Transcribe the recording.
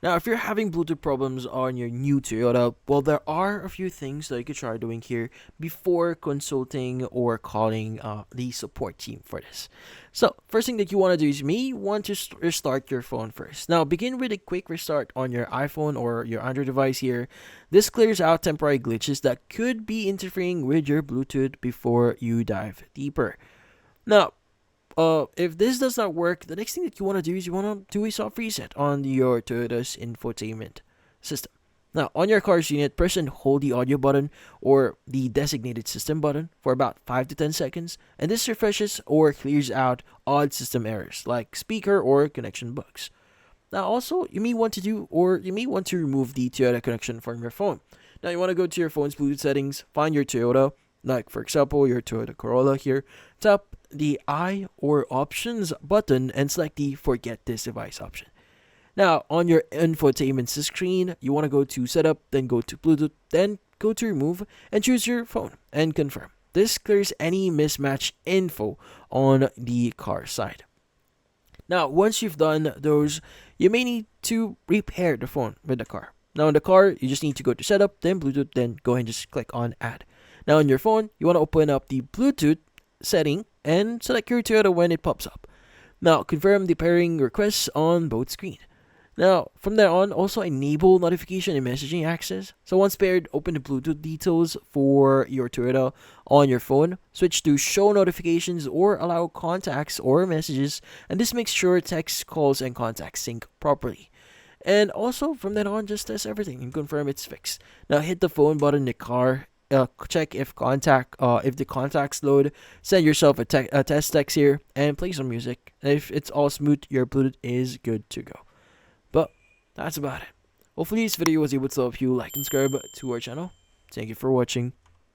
Now, if you're having Bluetooth problems on your new Toyota, well, there are a few things that you could try doing here before consulting or calling the support team for this. So, first thing that you want to do is you may want to restart your phone first. Now, begin with a quick restart on your iPhone or your Android device here. This clears out temporary glitches that could be interfering with your Bluetooth before you dive deeper. Now, if this does not work, the next thing that you want to do is you want to do a soft reset on your Toyota's infotainment system. Now, on your car's unit, press and hold the audio button or the designated system button for about 5 to 10 seconds, and this refreshes or clears out odd system errors like speaker or connection bugs. Now, also, you may want to remove the Toyota connection from your phone. Now, you want to go to your phone's Bluetooth settings, find your Toyota, like for example, your Toyota Corolla here, tap the I or options button and select the forget this device option. Now, on your infotainment screen, you want to go to setup, then go to Bluetooth, then go to remove and choose your phone and confirm. This clears any mismatch info on the car side. Now, once you've done those, you may need to repair the phone with the car. Now, in the car, you just need to go to setup, then Bluetooth, then go ahead and just click on add. Now, on your phone, you want to open up the Bluetooth setting and select your Toyota when it pops up. Now, confirm the pairing requests on both screens. Now, from there on, also enable notification and messaging access. So once paired, open the Bluetooth details for your Toyota on your phone. Switch to show notifications or allow contacts or messages. And this makes sure text, calls, and contacts sync properly. And also, from then on, just test everything and confirm it's fixed. Now, hit the phone button in the car. Check if if the contacts load. Send yourself a test text here and play some music. And if it's all smooth, your Bluetooth is good to go. But that's about it. Hopefully this video was able to help you like and subscribe to our channel. Thank you for watching.